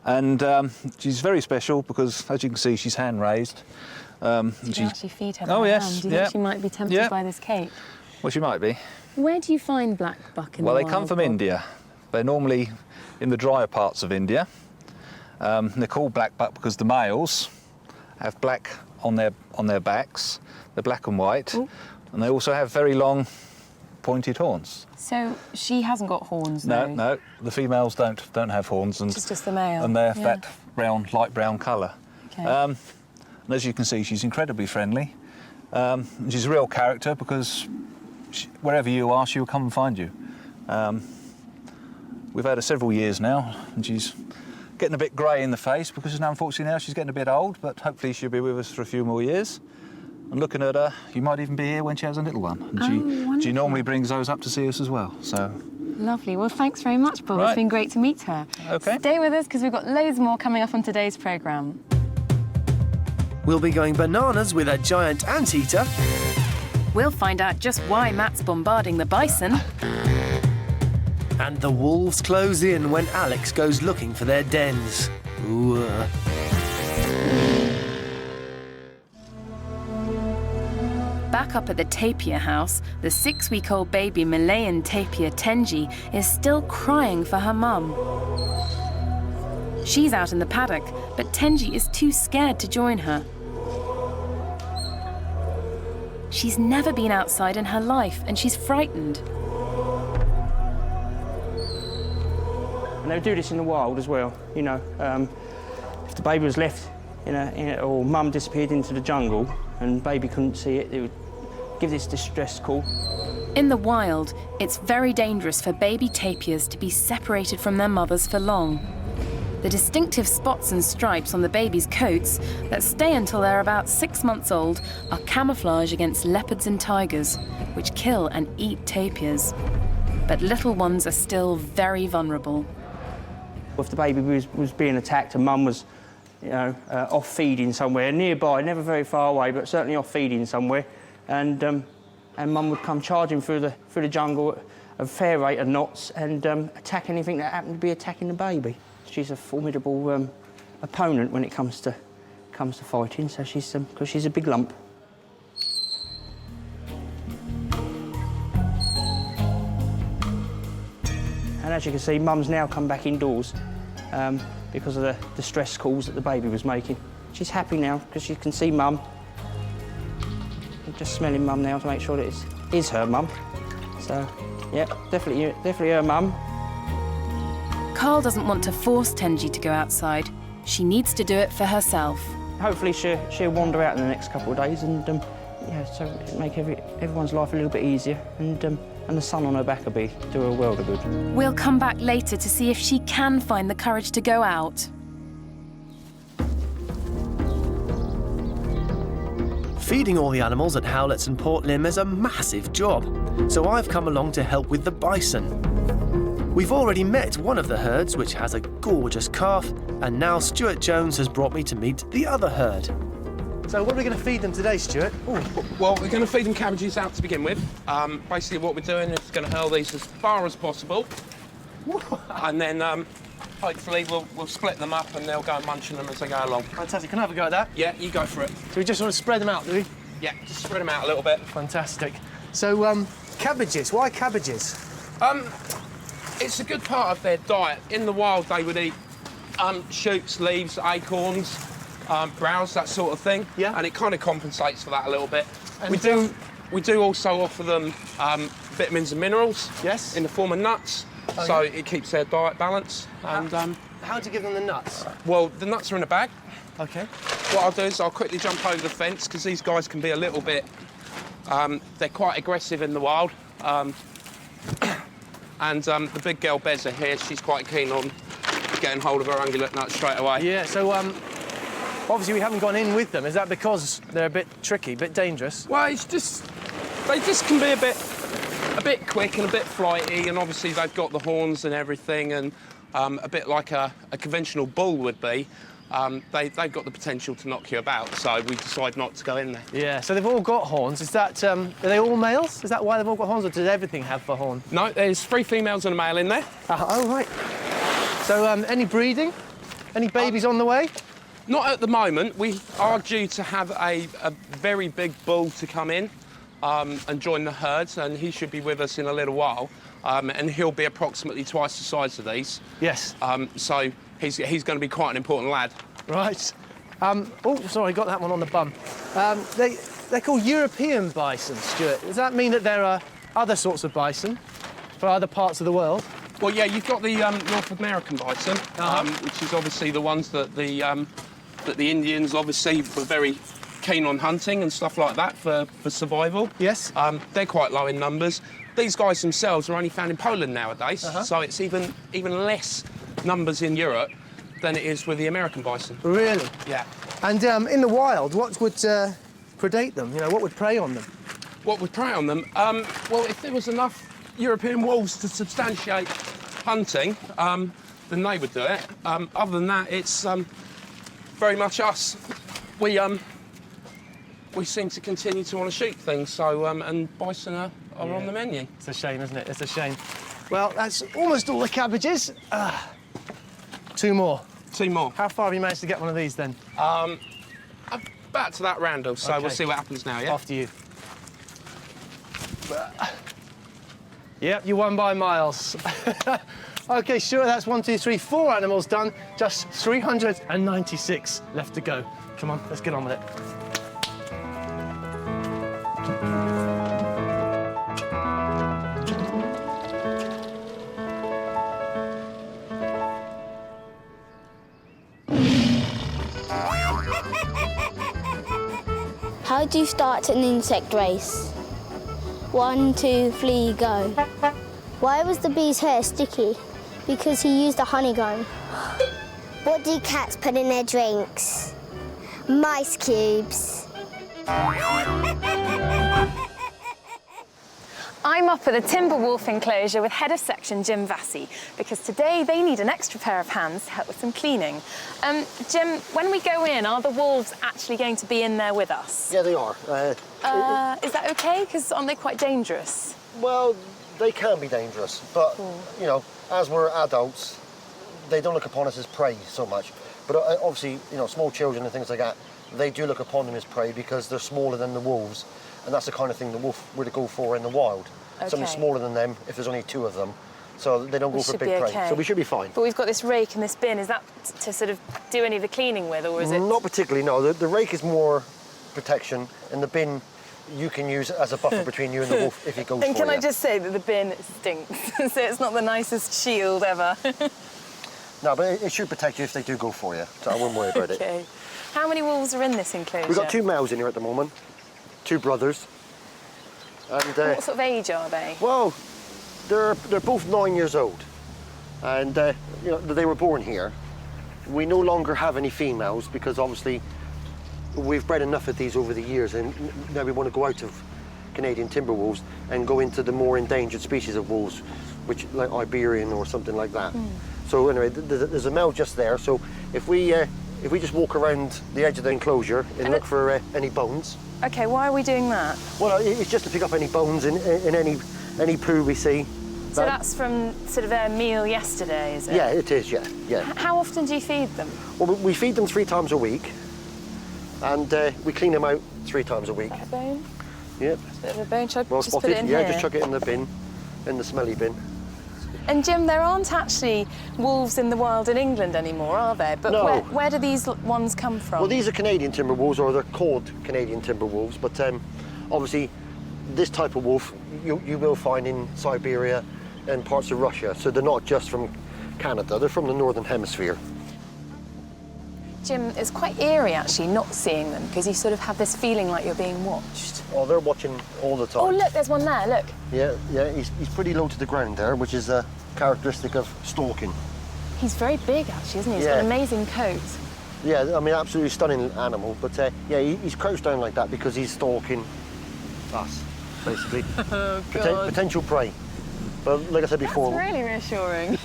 And she's very special because, as you can see, she's hand-raised. You can actually feed her by hand. Do you think she might be tempted by this cake? Well, she might be. Where do you find black buck in the wild? wild? Well, they come from India. They're normally in the drier parts of India. They're called black buck because the males have black on their backs. They're black and white. Ooh. And they also have very long, pointed horns. So she hasn't got horns, though? No. The females don't have horns. And it's just the male. And they have that light brown colour. Okay. And as you can see, she's incredibly friendly. She's a real character because wherever you are, she will come and find you. We've had her several years now, and she's getting a bit grey in the face because unfortunately now she's getting a bit old, but hopefully she'll be with us for a few more years. And looking at her, you might even be here when she has a little one. And she normally brings those up to see us as well, so... Lovely. Well, thanks very much, Bob. Right. It's been great to meet her. OK. Stay with us, because we've got loads more coming up on today's programme. We'll be going bananas with a giant anteater. We'll find out just why Matt's bombarding the bison. And the wolves close in when Alex goes looking for their dens. Ooh. Back up at the tapir house, the 6-week-old baby Malayan tapir Tenji is still crying for her mum. She's out in the paddock, but Tenji is too scared to join her. She's never been outside in her life, and she's frightened. And they would do this in the wild as well, you know. If the baby was left or mum disappeared into the jungle and baby couldn't see it, they would give this distress call. In the wild, it's very dangerous for baby tapirs to be separated from their mothers for long. The distinctive spots and stripes on the baby's coats that stay until they're about 6 months old are camouflage against leopards and tigers, which kill and eat tapirs. But little ones are still very vulnerable. If the baby was being attacked and mum was, off feeding somewhere nearby, never very far away, but certainly off feeding somewhere, and mum would come charging through the jungle at a fair rate of knots and attack anything that happened to be attacking the baby. She's a formidable opponent when it comes to fighting. So because she's a big lump. And as you can see, mum's now come back indoors because of the distress calls that the baby was making. She's happy now because she can see mum. I'm just smelling mum now to make sure that it is her mum. So, yeah, definitely her mum. Carl doesn't want to force Tenji to go outside. She needs to do it for herself. Hopefully she'll wander out in the next couple of days and so it'll make everyone's life a little bit easier and the sun on her back will do her a world of good. We'll come back later to see if she can find the courage to go out. Feeding all the animals at Howletts and Port Lympne is a massive job, so I've come along to help with the bison. We've already met one of the herds, which has a gorgeous calf, and now Stuart Jones has brought me to meet the other herd. So what are we going to feed them today, Stuart? Ooh. Well, we're going to feed them cabbages out to begin with. Basically what we're doing is going to hurl these as far as possible. And then hopefully we'll split them up and they'll go munching them as they go along. Fantastic. Can I have a go at that? Yeah, you go for it. So we just want to spread them out, do we? Yeah, just spread them out a little bit. Fantastic. So, cabbages. Why cabbages? It's a good part of their diet. In the wild, they would eat shoots, leaves, acorns, browse, that sort of thing. Yeah. And it kind of compensates for that a little bit. And we do also offer them vitamins and minerals. Yes. In the form of nuts. Oh, so it keeps their diet balanced. And how do you give them the nuts? Well, the nuts are in a bag. OK. What I'll do is I'll quickly jump over the fence because these guys can be a little bit. They're quite aggressive in the wild. And the big girl Beza here, she's quite keen on getting hold of her ungulate nuts straight away. Yeah, so obviously we haven't gone in with them. Is that because they're a bit tricky, a bit dangerous? Well, it's just they just can be a bit quick and a bit flighty, and obviously they've got the horns and everything, and a bit like a conventional bull would be. They've got the potential to knock you about, so we decide not to go in there. Yeah, so they've all got horns. Is that, are they all males? Is that why they've all got horns, or does everything have a horn? No, there's 3 females and a male in there. Oh, right. So, any breeding? Any babies on the way? Not at the moment. We are due to have a very big bull to come in and join the herds, and he should be with us in a little while. And he'll be approximately twice the size of these. Yes. So he's going to be quite an important lad. Right. Oh, sorry, got that one on the bum. They're called European bison, Stuart. Does that mean that there are other sorts of bison for other parts of the world? Well, yeah, you've got the North American bison, which is obviously the ones that the Indians obviously were very keen on hunting and stuff like that for survival. Yes. They're quite low in numbers. These guys themselves are only found in Poland nowadays, so it's even less numbers in Europe than it is with the American bison. Really? Yeah. And in the wild, what would predate them? You know, what would prey on them? What would prey on them? Well, if there was enough European wolves to substantiate hunting, then they would do it. Other than that, it's very much us. We seem to continue to want to shoot things, so and bison are on the menu. It's a shame, isn't it? It's a shame. Well, that's almost all the cabbages. 2 more. 2 more. How far have you managed to get one of these then? Back to that roundel, so we'll see what happens now, yeah? After you. Yep, you won by miles. OK, sure, that's 1, 2, 3, 4 animals done. Just 396 left to go. Come on, let's get on with it. How do you start an insect race? 1, 2, 3, go. Why was the bee's hair sticky? Because he used a honeycomb. What do cats put in their drinks? Mice cubes. I'm up at the timber wolf enclosure with Head of Section Jim Vassey, because today they need an extra pair of hands to help with some cleaning. Jim, when we go in, are the wolves actually going to be in there with us? Yeah, they are. Is that OK? Because aren't they quite dangerous? Well, they can be dangerous, but, you know, as we're adults, they don't look upon us as prey so much. But obviously, you know, small children and things like that, they do look upon them as prey because they're smaller than the wolves, and that's the kind of thing the wolf would go for in the wild. Okay. Something smaller than them if there's only 2 of them, so they don't go for big prey. Okay. So we should be fine. But we've got this rake and this bin. Is that to sort of do any of the cleaning with, or is it? Not particularly, no. The rake is more protection, and the bin you can use as a buffer between you and the wolf if he goes for you. And can I just say that the bin stinks, so it's not the nicest shield ever. No, but it should protect you if they do go for you, so I wouldn't worry about it. Okay. How many wolves are in this enclosure? We've got 2 males in here at the moment, 2 brothers. And, what sort of age are they? Well, they're both 9 years old, and you know, they were born here. We no longer have any females because obviously we've bred enough of these over the years, and now we want to go out of Canadian timber wolves and go into the more endangered species of wolves, which like Iberian or something like that. So anyway, there's a male just there. So if we just walk around the edge of the enclosure and look for any bones. Okay, why are we doing that? Well, it's just to pick up any bones in any poo we see. So that's from sort of their meal yesterday, is it? Yeah, it is, yeah. How often do you feed them? Well, we feed them 3 times a week, and we clean them out 3 times a week. A bone? Yep. A bit of a bone. Should I Well just spotted. put it in yeah, here? just chuck it in the bin, in the smelly bin. And Jim, there aren't actually wolves in the wild in England anymore, are there? But No. where do these ones come from? Well, these are Canadian timber wolves, or they're called Canadian timber wolves, but obviously this type of wolf you will find in Siberia and parts of Russia, so they're not just from Canada, they're from the Northern Hemisphere. Jim, it's quite eerie actually not seeing them, because you sort of have this feeling like you're being watched. Oh, they're watching all the time. Oh look, there's one there, look. Yeah, he's pretty low to the ground there, which is a characteristic of stalking. He's very big actually, isn't he? He's got an amazing coat. Yeah, I mean, absolutely stunning animal, but yeah, he's crouched down like that because he's stalking us, basically. Oh, God. Potential prey. But like I said before... That's really reassuring.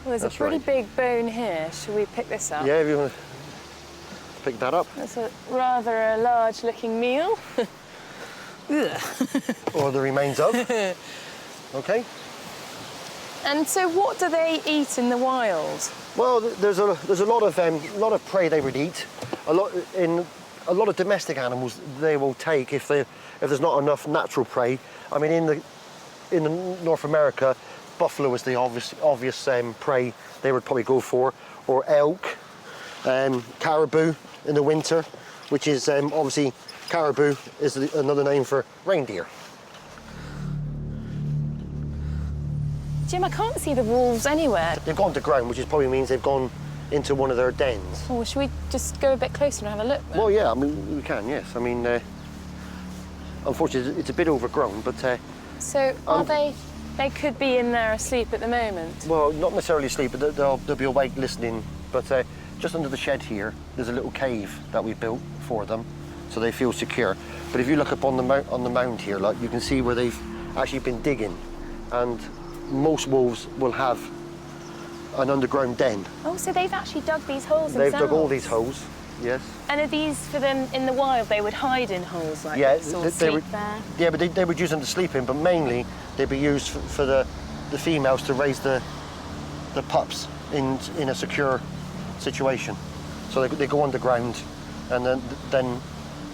Well, there's a pretty big bone here. Should we pick this up? Yeah, if you want to pick that up. That's a rather large-looking meal. Or the remains of. OK. And so what do they eat in the wild? Well, there's a lot of prey they would eat. A lot of domestic animals they will take if there's not enough natural prey. I mean, in the North America, buffalo is the obvious prey they would probably go for, or elk, caribou in the winter, which is obviously caribou is another name for reindeer. Jim, I can't see the wolves anywhere. They've gone to ground, which probably means they've gone into one of their dens. Oh, should we just go a bit closer and have a look then? Well, yeah, I mean, we can, yes. I mean, unfortunately, it's a bit overgrown, but... So, are they could be in there asleep at the moment? Well, not necessarily asleep, but they'll be awake listening. But just under the shed here, there's a little cave that we built for them, so they feel secure. But if you look up on the mound here, like, you can see where they've actually been digging, and most wolves will have an underground den. Oh, so they've actually dug these holes They've themselves? dug all these holes, yes. And are these for them in the wild? They would hide in holes like this or sleep there? Yeah, but they would use them to sleep in, but mainly they'd be used for the females to raise the pups in a secure situation. So they go underground, and then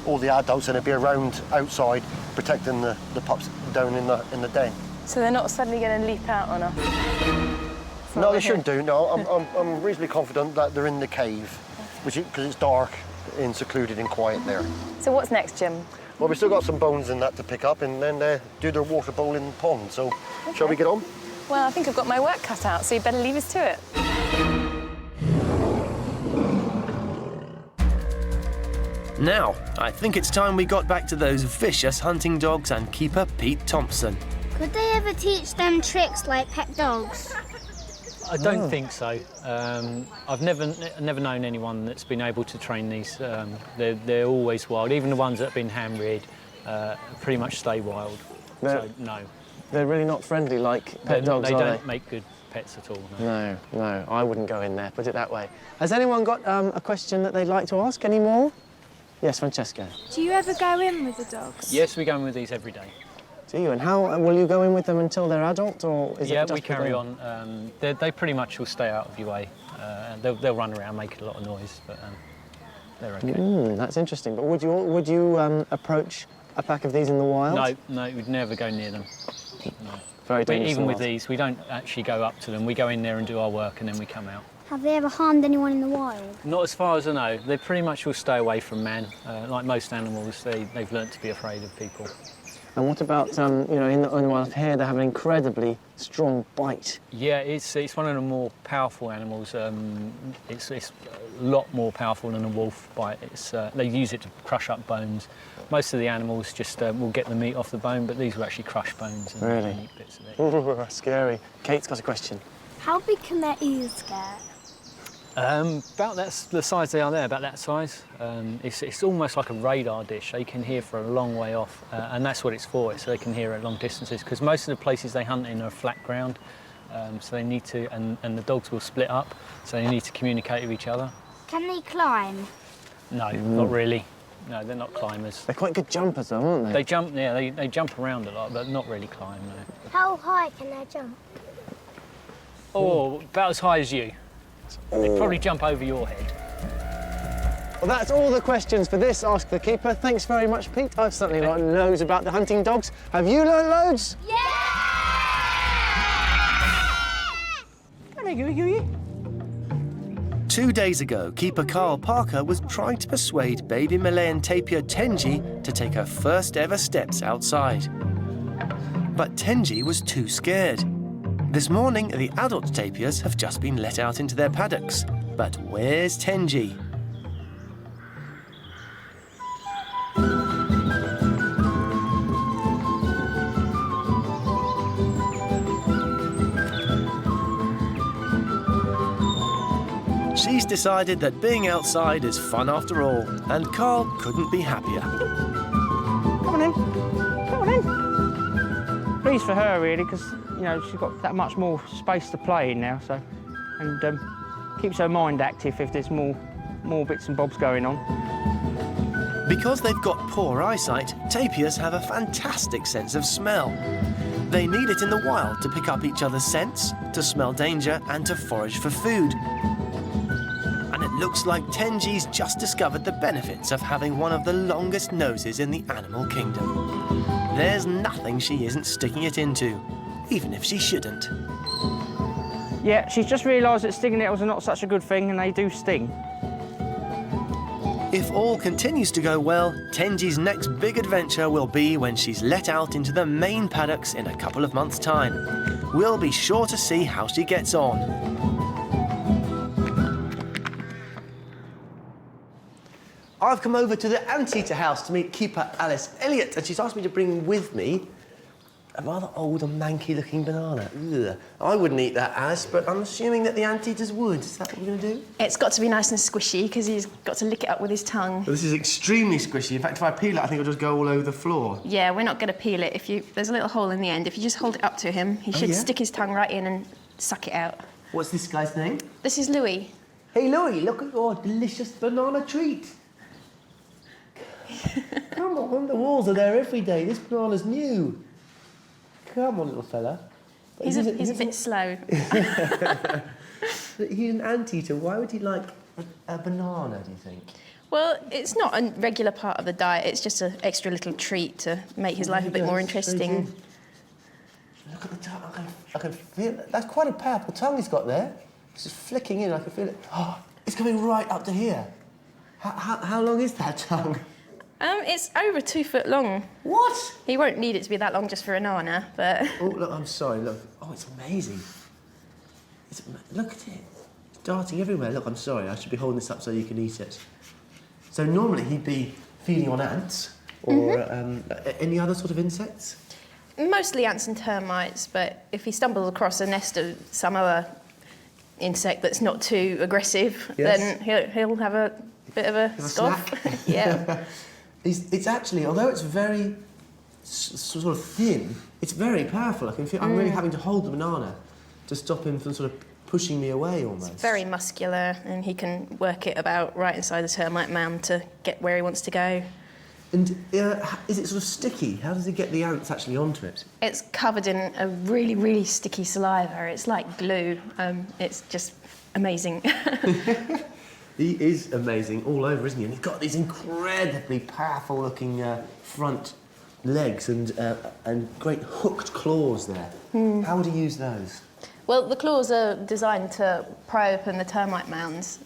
all the adults and they'd be around outside protecting the pups down in the den. So they're not suddenly going to leap out on us? No, they shouldn't do. No, I'm reasonably confident that they're in the cave, because it's dark and secluded and quiet there. So what's next, Jim? Well, we've still got some bones in that to pick up, and then do their water bowl in the pond. So, shall we get on? Well, I think I've got my work cut out, so you better leave us to it. Now, I think it's time we got back to those vicious hunting dogs and keeper Pete Thompson. Could they ever teach them tricks like pet dogs? I don't think so. I've never known anyone that's been able to train these. They're always wild. Even the ones that have been hand-reared pretty much stay wild. So, no. They're really not friendly like pet dogs, They are don't make good pets at all. No. No, I wouldn't go in there, put it that way. Has anyone got a question that they'd like to ask? Any more? Yes, Francesca. Do you ever go in with the dogs? Yes, we go in with these every day. Do you? And how will you go in with them until they're adult, or is it just we carry on. They pretty much will stay out of your way. They'll run around, make a lot of noise, but they're okay. That's interesting. But would you approach a pack of these in the wild? No, we'd never go near them. No. Very dangerous. Even with these, we don't actually go up to them. We go in there and do our work, and then we come out. Have they ever harmed anyone in the wild? Not as far as I know. They pretty much will stay away from man. Like most animals, they've learnt to be afraid of people. And what about, in the wild here, they have an incredibly strong bite. Yeah, it's one of the more powerful animals. It's a lot more powerful than a wolf bite. They use it to crush up bones. Most of the animals just will get the meat off the bone, but these will actually crush bones and eat bits of it. Ooh, scary. Kate's got a question. How big can their ears get? About the size they are there, about that size. It's almost like a radar dish. They can hear for a long way off, and that's what it's for, so they can hear at long distances, because most of the places they hunt in are flat ground, so they need to, and the dogs will split up, so they need to communicate with each other. Can they climb? No, not really. No, they're not climbers. They're quite good jumpers though, aren't they? They jump, yeah, they jump around a lot, but not really climb, no. How high can they jump? Oh, about as high as you. They'd probably jump over your head. Well, that's all the questions for this Ask the Keeper. Thanks very much, Pete. I've certainly learned loads about the hunting dogs. Have you learned loads? Yeah! Come here, Gooey. 2 days ago, keeper Carl Parker was trying to persuade baby Malayan tapir Tenji to take her first ever steps outside. But Tenji was too scared. This morning, the adult tapirs have just been let out into their paddocks. But where's Tenji? She's decided that being outside is fun after all, and Carl couldn't be happier. Come on in. Come on in. Pleased for her, really, because, she's got that much more space to play in now, so... And keeps her mind active if there's more bits and bobs going on. Because they've got poor eyesight, tapirs have a fantastic sense of smell. They need it in the wild to pick up each other's scents, to smell danger, and to forage for food. And it looks like Tenji's just discovered the benefits of having one of the longest noses in the animal kingdom. There's nothing she isn't sticking it into, even if she shouldn't. Yeah, she's just realised that stinging nettles are not such a good thing, and they do sting. If all continues to go well, Tenji's next big adventure will be when she's let out into the main paddocks in a couple of months' time. We'll be sure to see how she gets on. I've come over to the Anteater house to meet keeper Alice Elliott, and she's asked me to bring with me a rather old and manky-looking banana. Ugh. I wouldn't eat that, Alice, but I'm assuming that the anteaters would. Is that what we're going to do? It's got to be nice and squishy, because he's got to lick it up with his tongue. Well, this is extremely squishy. In fact, if I peel it, I think it'll just go all over the floor. Yeah, we're not going to peel it. There's a little hole in the end. If you just hold it up to him, he should stick his tongue right in and suck it out. What's this guy's name? This is Louis. Hey, Louis, look at your delicious banana treat. Come on, the walls are there every day. This banana's new. Come on, little fella. He's a bit slow. He's an anteater. Why would he like a banana, do you think? Well, it's not a regular part of the diet. It's just an extra little treat to make his life a bit more interesting. Look at the tongue. I can feel it. That's quite a powerful tongue he's got there. It's just flicking in. I can feel it. Oh, it's coming right up to here. How long is that tongue? It's over 2 foot long. What? He won't need it to be that long just for a nana, but... Oh, look, I'm sorry, look. Oh, it's amazing. Look at it. It's darting everywhere. Look, I'm sorry, I should be holding this up so you can eat it. So normally he'd be feeding on ants or any other sort of insects? Mostly ants and termites, but if he stumbles across a nest of some other insect that's not too aggressive, then he'll have a bit of a scoff. Yeah. It's actually, although it's very sort of thin, it's very powerful. I can feel I'm really having to hold the banana to stop him from sort of pushing me away almost. It's very muscular, and he can work it about right inside the termite mound to get where he wants to go. And is it sort of sticky? How does he get the ants actually onto it? It's covered in a really, really sticky saliva. It's like glue. It's just amazing. He is amazing all over, isn't he? And he's got these incredibly powerful-looking front legs and great hooked claws there. How would he use those? Well, the claws are designed to pry open the termite mounds,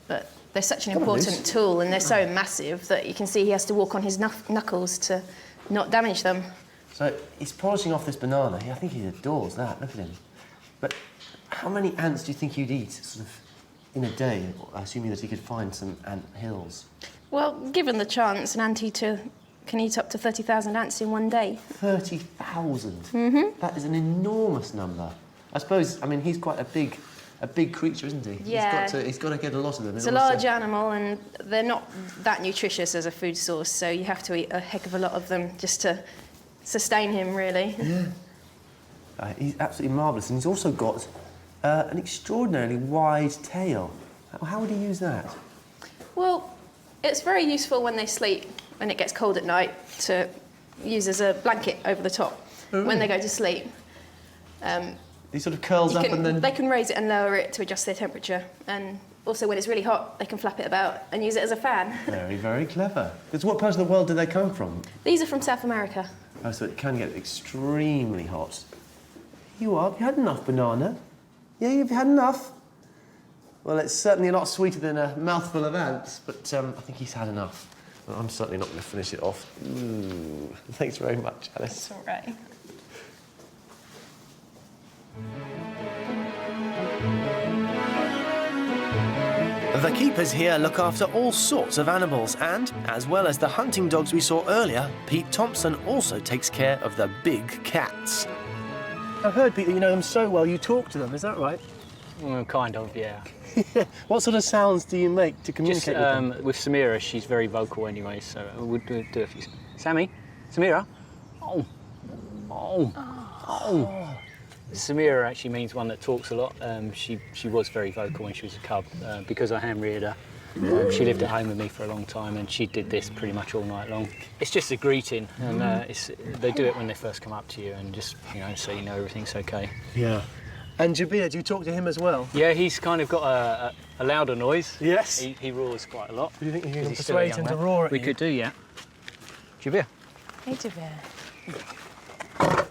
but they're such an important tool, and they're so massive that you can see he has to walk on his knuckles to not damage them. So he's polishing off this banana. I think he adores that. Look at him. But how many ants do you think you'd eat, sort of, in a day, assuming that he could find some ant hills? Well, given the chance, an anteater can eat up to 30,000 ants in one day. 30,000? Mm-hmm. That is an enormous number. I suppose, I mean, he's quite a big creature, isn't he? Yeah. He's got to get a lot of them. It's a large animal, and they're not that nutritious as a food source, so you have to eat a heck of a lot of them just to sustain him, really. Yeah. He's absolutely marvellous, and he's also got an extraordinarily wide tail. How would he use that? Well, it's very useful when they sleep, when it gets cold at night, to use as a blanket over the top when they go to sleep. He sort of curls up and then... They can raise it and lower it to adjust their temperature, and also when it's really hot, they can flap it about and use it as a fan. Very, very clever. Because what part of the world do they come from? These are from South America. Oh, so it can get extremely hot. You are. Have you had enough banana? Yeah, you've had enough? Well, it's certainly a lot sweeter than a mouthful of ants, but I think he's had enough. Well, I'm certainly not going to finish it off. Thanks very much, Alice. That's all right. The keepers here look after all sorts of animals, and, as well as the hunting dogs we saw earlier, Pete Thompson also takes care of the big cats. I've heard, Pete, that you know them so well, you talk to them, is that right? Well, kind of, yeah. What sort of sounds do you make to communicate with them? With Samira, she's very vocal anyway, so I would do a few... Sammy? Samira? Oh. Oh. Oh. Samira actually means one that talks a lot. She was very vocal when she was a cub. Because I hand-reared her, she lived at home with me for a long time, and she did this pretty much all night long. It's just a greeting, and they do it when they first come up to you, and just, you know, so you know everything's okay. Yeah. And Jabir, do you talk to him as well? Yeah, he's kind of got a louder noise. Yes. He roars quite a lot. Do you think you can persuade him to roar at you? We could do, yeah. Jabir. Hey, Jabir.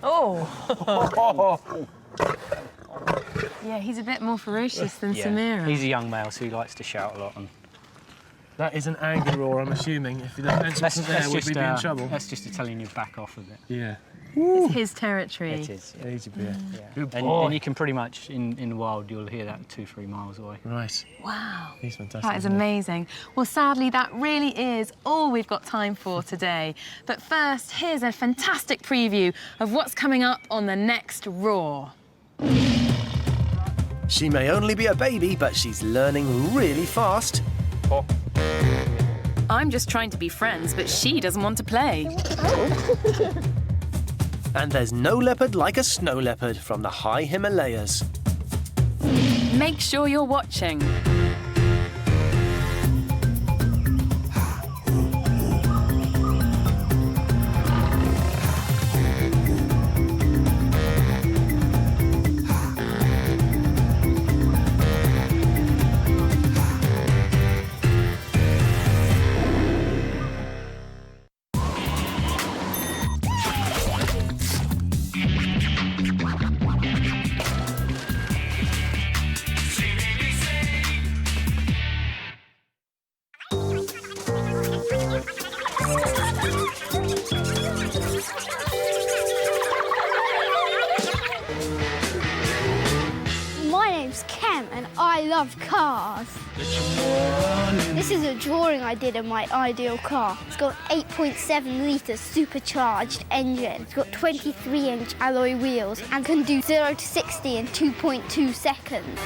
Oh! Yeah, he's a bit more ferocious than Samira. He's a young male, so he likes to shout a lot. And That is an angry roar, I'm assuming. If the fence wasn't there, would we be in trouble? That's just telling you back off a bit. Yeah. It's his territory. It is. Yeah. Easy beer. Yeah. Good And boy. you can pretty much, in the wild, you'll hear that 2-3 miles away. Right. Wow. He's fantastic. That is amazing. Well, sadly, that really is all we've got time for today. But first, here's a fantastic preview of what's coming up on the next Roar. She may only be a baby, but she's learning really fast. I'm just trying to be friends, but she doesn't want to play. And there's no leopard like a snow leopard from the high Himalayas. Make sure you're watching. My name's Kem and I love cars. This is a drawing I did of my ideal car. It's got an 8.7 litre supercharged engine. It's got 23-inch alloy wheels and can do 0 to 60 in 2.2 seconds.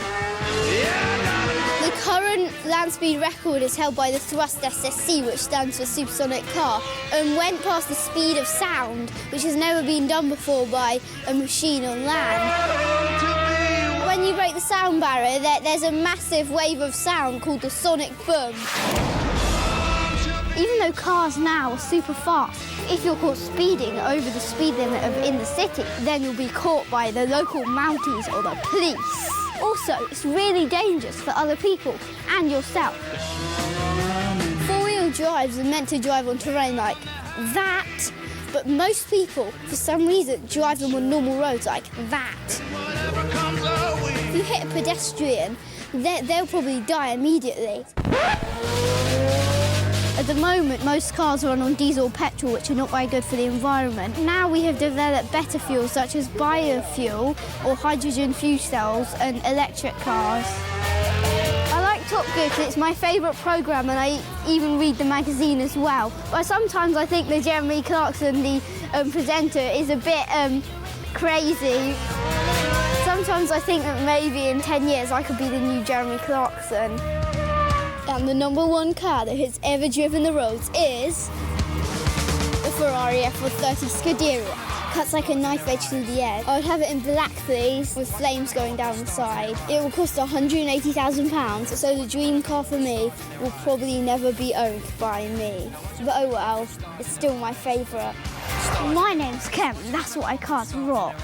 The current land speed record is held by the Thrust SSC, which stands for Supersonic Car, and went past the speed of sound, which has never been done before by a machine on land. When you break the sound barrier, there's a massive wave of sound called the sonic boom. Even though cars now are super fast, if you're caught speeding over the speed limit in the city, then you'll be caught by the local Mounties or the police. Also, it's really dangerous for other people and yourself. Four-wheel drives are meant to drive on terrain like that, but most people, for some reason, drive them on normal roads like that. If you hit a pedestrian, they'll probably die immediately. At the moment, most cars run on diesel or petrol, which are not very good for the environment. Now we have developed better fuels such as biofuel or hydrogen fuel cells and electric cars. I like Top Gear because it's my favourite programme and I even read the magazine as well. But sometimes I think that Jeremy Clarkson, the presenter, is a bit crazy. Sometimes I think that maybe in 10 years I could be the new Jeremy Clarkson. And the #1 car that has ever driven the roads is the Ferrari F130 Scuderia. Cuts like a knife edge through the air. I would have it in black, please, with flames going down the side. It will cost £180,000, so the dream car for me will probably never be owned by me. But oh well, it's still my favourite. My name's Kem, and that's what I cars rock.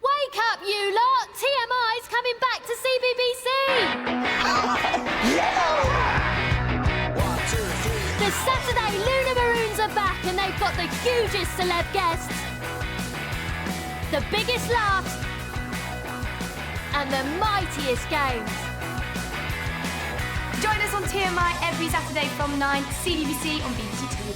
Wake up, you lot! TMI's coming back to CBBC! The Saturday Lunar Maroons are back and they've got the hugest celeb guests, the biggest laughs and the mightiest games. Join us on TMI every Saturday from 9, CBBC on BBC Two.